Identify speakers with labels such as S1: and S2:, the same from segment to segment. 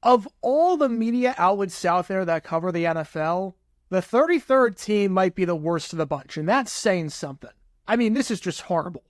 S1: Of all the media outlets out there that cover the NFL, the 33rd team might be the worst of the bunch, and that's saying something. I mean, this is just horrible.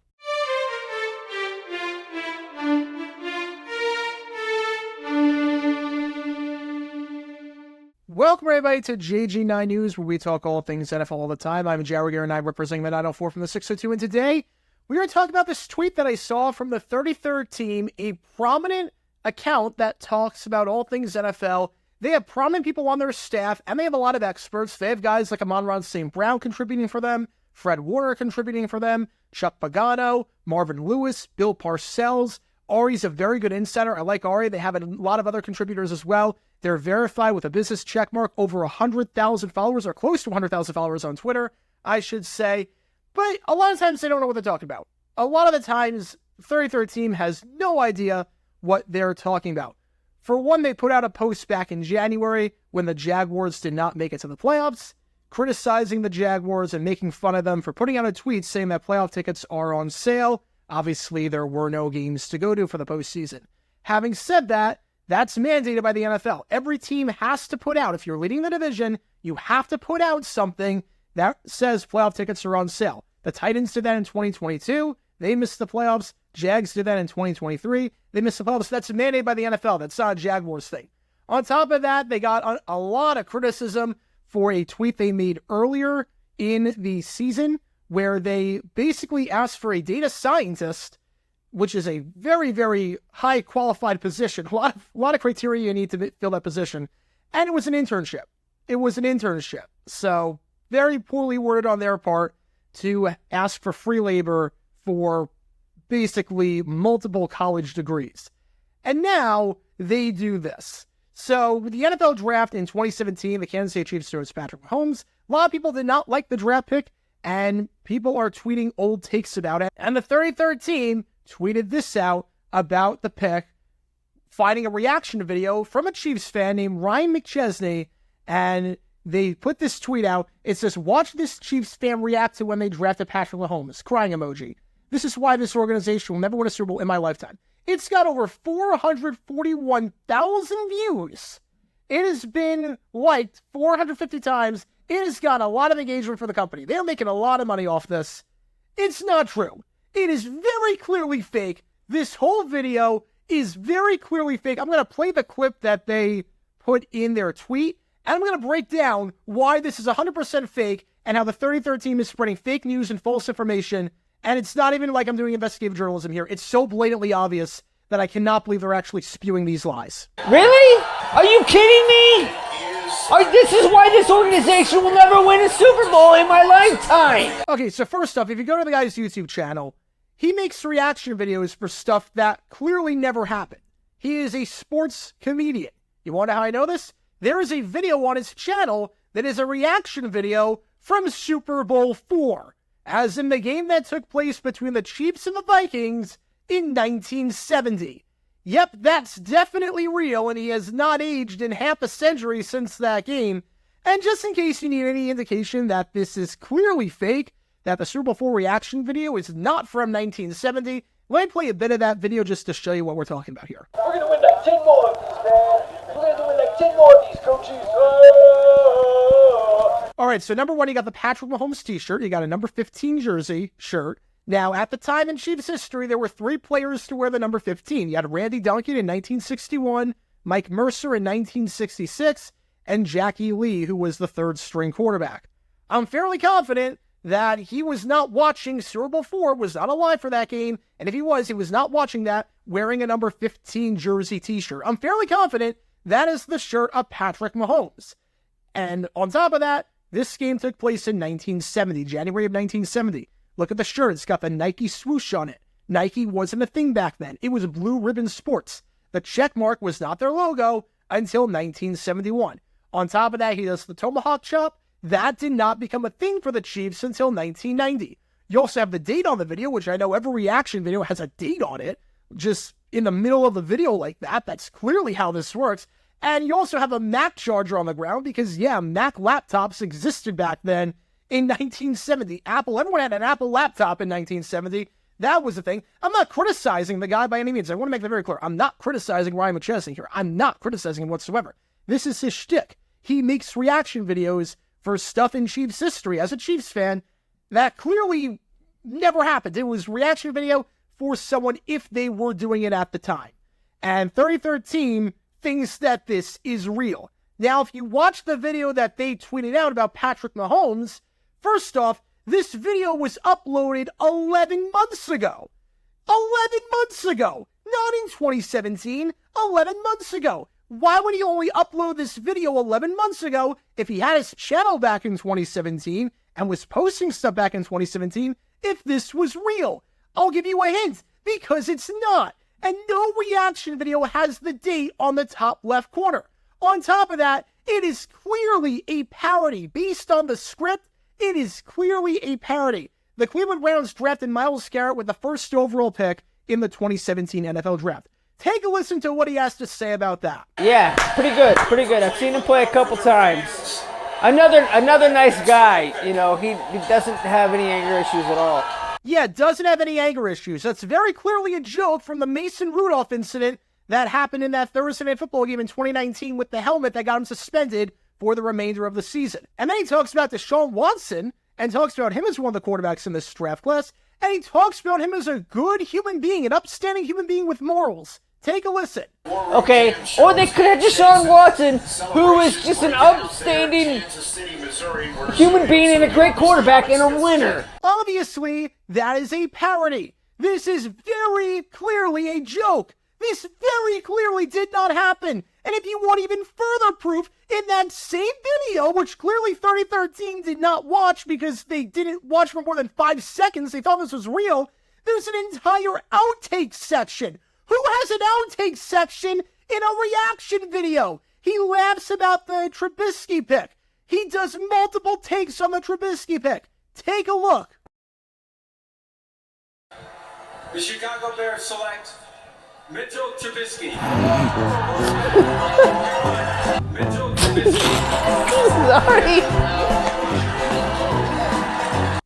S1: Welcome, everybody, to JG9 News, where we talk all things NFL all the time. I'm Jared Garrett, and I'm representing the 904 from the 602, and today we are talking about this tweet that I saw from the 33rd team, a prominent account that talks about all things NFL. They have prominent people on their staff, and they have a lot of experts. They have guys like Amon-Ra St. Brown contributing for them, Fred Warner contributing for them, Chuck Pagano, Marvin Lewis, Bill Parcells. Ari's a very good insider. I like Ari. They have a lot of other contributors as well. They're verified with a business checkmark, over 100,000 followers, or close to 100,000 followers on Twitter, I should say. But a lot of times they don't know what they're talking about. A lot of the times, 33rd team has no idea what they're talking about. For one, they put out a post back in January when the Jaguars did not make it to the playoffs, criticizing the Jaguars and making fun of them for putting out a tweet saying that playoff tickets are on sale. Obviously, there were no games to go to for the postseason. Having said that, that's mandated by the NFL. Every team has to put out, if you're leading the division, you have to put out something that says playoff tickets are on sale. The Titans did that in 2022. They missed the playoffs. Jags did that in 2023. They missed the playoffs. That's mandated by the NFL. That's not a Jaguars thing. On top of that, they got a lot of criticism for a tweet they made earlier in the season where they basically asked for a data scientist, which is a very, very high qualified position. A lot of criteria you need to fill that position. And it was an internship. So very poorly worded on their part to ask for free labor for basically multiple college degrees. And now they do this. So with the NFL draft in 2017, the Kansas City Chiefs chose Patrick Mahomes. A lot of people did not like the draft pick, and people are tweeting old takes about it. And the 33rd team tweeted this out about the pick, finding a reaction video from a Chiefs fan named Ryan McChesney, and they put this tweet out. It says, "Watch this Chiefs fan react to when they drafted Patrick Mahomes." Crying emoji. "This is why this organization will never win a Super Bowl in my lifetime." It's got over 441,000 views. It has been liked 450 times. It has got a lot of engagement for the company. They're making a lot of money off this. It's not true. It is very clearly fake. This whole video is very clearly fake. I'm going to play the clip that they put in their tweet, and I'm going to break down why this is 100% fake and how the 33rd team is spreading fake news and false information. And it's not even like I'm doing investigative journalism here. It's so blatantly obvious that I cannot believe they're actually spewing these lies.
S2: Really? Are you kidding me? This is why this organization will never win a Super Bowl in my lifetime.
S1: Okay, so first off, if you go to the guy's YouTube channel, he makes reaction videos for stuff that clearly never happened. He is a sports comedian. You want to know how I know this? There is a video on his channel that is a reaction video from Super Bowl IV, as in the game that took place between the Chiefs and the Vikings in 1970. Yep, that's definitely real, and he has not aged in half a century since that game. And just in case you need any indication that this is clearly fake, that the Super Bowl IV reaction video is not from 1970, let me play a bit of that video just to show you what we're talking about here.
S3: We're going to win like 10 more of these, man. We're going to win like 10 more of these, coaches. Oh.
S1: All right, so number one, you got the Patrick Mahomes t-shirt. You got a number 15 jersey shirt. Now, at the time in Chiefs history, there were 3 players to wear the number 15. You had Randy Duncan in 1961, Mike Mercer in 1966, and Jackie Lee, who was the third-string quarterback. I'm fairly confident that he was not watching Super Bowl IV, was not alive for that game, and if he was not watching that wearing a number 15 jersey t-shirt. I'm fairly confident that is the shirt of Patrick Mahomes. And on top of that, this game took place in 1970, January of 1970. Look at the shirt. It's got the Nike swoosh on it. Nike wasn't a thing back then. It was Blue Ribbon Sports. The check mark was not their logo until 1971. On top of that, he does the tomahawk chop. That did not become a thing for the Chiefs until 1990. You also have the date on the video, which I know every reaction video has a date on it. Just in the middle of the video like that. That's clearly how this works. And you also have a Mac charger on the ground because, yeah, Mac laptops existed back then in 1970. Everyone had an Apple laptop in 1970. That was the thing. I'm not criticizing the guy by any means. I want to make that very clear. I'm not criticizing Ryan McChesney here. I'm not criticizing him whatsoever. This is his shtick. He makes reaction videos for stuff in Chiefs history. As a Chiefs fan, that clearly never happened. It was reaction video for someone if they were doing it at the time. And 33rd Team thinks that this is real. Now, if you watch the video that they tweeted out about Patrick Mahomes, first off, this video was uploaded 11 months ago. 11 months ago! Not in 2017, 11 months ago. Why would he only upload this video 11 months ago if he had his channel back in 2017 and was posting stuff back in 2017 if this was real? I'll give you a hint, because it's not. And no reaction video has the date on the top left corner. On top of that, it is clearly a parody. Based on the script, it is clearly a parody. The Cleveland Browns drafted Myles Garrett with the first overall pick in the 2017 NFL Draft. Take a listen to what he has to say about that.
S2: Yeah, pretty good, pretty good. I've seen him play a couple times. Another nice guy. You know, he doesn't have any anger issues at all.
S1: Yeah, doesn't have any anger issues. That's very clearly a joke from the Mason Rudolph incident that happened in that Thursday Night Football game in 2019 with the helmet that got him suspended for the remainder of the season. And then he talks about Deshaun Watson and talks about him as one of the quarterbacks in this draft class. And he talks about him as a good human being, an upstanding human being with morals. Take a listen.
S2: Okay, or they could have Deshaun Watson, who is just an upstanding human being and a great quarterback and a winner.
S1: Obviously, that is a parody. This is very clearly a joke. This very clearly did not happen. And if you want even further proof, in that same video, which clearly 33rd Team did not watch because they didn't watch for more than 5 seconds, they thought this was real, there's an entire outtake section. Who has an outtake section in a reaction video? He laughs about the Trubisky pick. He does multiple takes on the Trubisky pick. Take a look.
S4: The Chicago Bears select Mitchell Trubisky. Mitchell Trubisky.
S2: Sorry.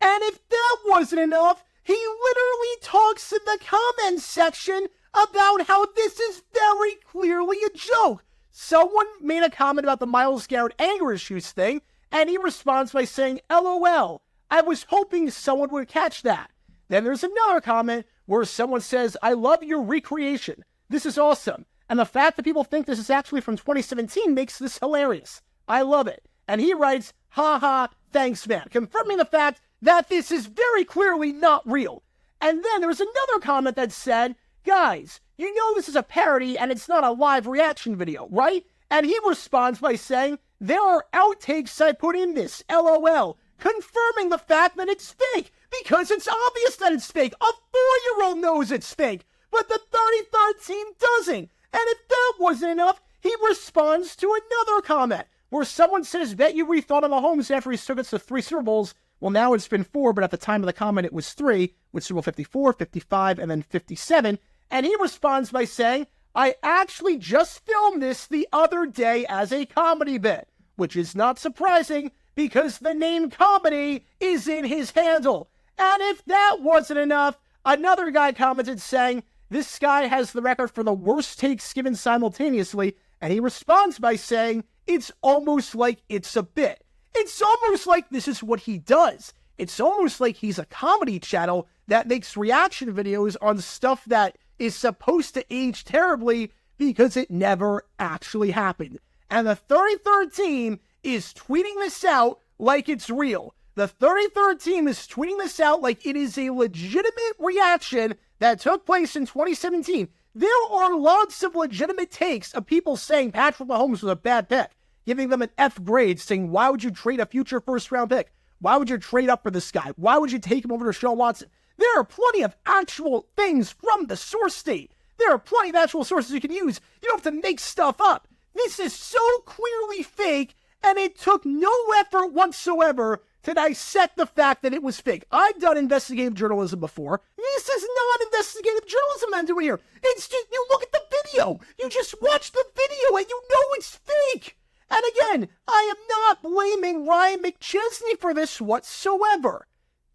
S1: And if that wasn't enough, he literally talks in the comments section about how this is very clearly a joke. Someone made a comment about the Myles Garrett anger issues thing, and he responds by saying, LOL, I was hoping someone would catch that. Then there's another comment where someone says, I love your recreation. This is awesome. And the fact that people think this is actually from 2017 makes this hilarious. I love it. And he writes, haha, thanks man, confirming the fact that this is very clearly not real. And then there's another comment that said, guys, you know this is a parody and it's not a live reaction video, right? And he responds by saying, there are outtakes I put in this, LOL, confirming the fact that it's fake, because it's obvious that it's fake. A 4-year-old knows it's fake, but the 33rd Team doesn't. And if that wasn't enough, he responds to another comment, where someone says, bet you rethought of Mahomes after he took us to 3 Super Bowls. Well, now it's been 4, but at the time of the comment it was 3, with Super Bowl 54, 55, and then 57. And he responds by saying, I actually just filmed this the other day as a comedy bit, which is not surprising because the name comedy is in his handle. And if that wasn't enough, another guy commented saying, this guy has the record for the worst takes given simultaneously, and he responds by saying, it's almost like it's a bit. It's almost like this is what he does. It's almost like he's a comedy channel that makes reaction videos on stuff that is supposed to age terribly because it never actually happened. And the 33rd Team is tweeting this out like it's real. The 33rd Team is tweeting this out like it is a legitimate reaction that took place in 2017. There are lots of legitimate takes of people saying Patrick Mahomes was a bad pick, giving them an F grade, saying, why would you trade a future first-round pick? Why would you trade up for this guy? Why would you take him over to Deshaun Watson? There are plenty of actual things from the source state. There are plenty of actual sources you can use. You don't have to make stuff up. This is so clearly fake, and it took no effort whatsoever to dissect the fact that it was fake. I've done investigative journalism before. This is not investigative journalism I'm doing here. It's just, you look at the video. You just watch the video and you know it's fake. And again, I am not blaming Ryan McChesney for this whatsoever.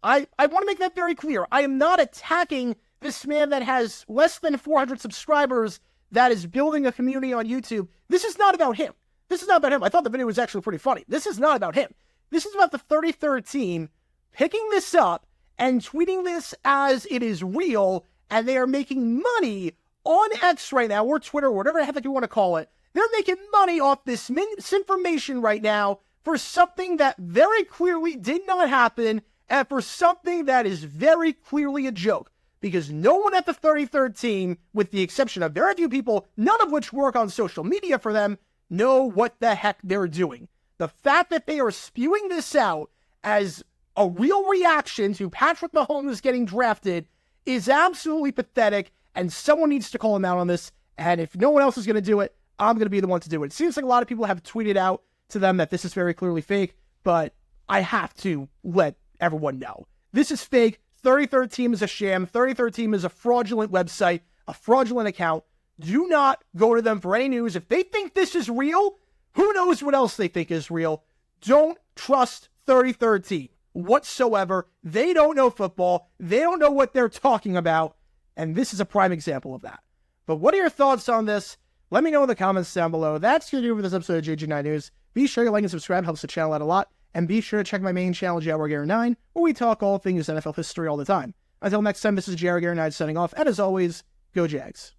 S1: I want to make that very clear. I am not attacking this man that has less than 400 subscribers that is building a community on YouTube. This is not about him. This is not about him. I thought the video was actually pretty funny. This is not about him. This is about the 33rd team picking this up and tweeting this as it is real, and they are making money on X right now, or Twitter, or whatever the heck you want to call it. They're making money off this misinformation right now for something that very clearly did not happen, and for something that is very clearly a joke. Because no one at the 33rd team, with the exception of very few people, none of which work on social media for them, know what the heck they're doing. The fact that they are spewing this out as a real reaction to Patrick Mahomes getting drafted is absolutely pathetic, and someone needs to call him out on this. And if no one else is going to do it, I'm going to be the one to do it. It seems like a lot of people have tweeted out to them that this is very clearly fake, but I have to let everyone know. This is fake. 33rd team is a sham. 33rd team is a fraudulent website, a fraudulent account. Do not go to them for any news. If they think this is real, who knows what else they think is real. Don't trust 33rd team whatsoever. They don't know football. They don't know what they're talking about. And this is a prime example of that. But what are your thoughts on this? Let me know in the comments down below. That's going to do for this episode of JG9 News. Be sure to like and subscribe. Helps the channel out a lot. And be sure to check my main channel, JaguarGary9, where we talk all things NFL history all the time. Until next time, this is JaguarGary9 signing off. And as always, go Jags.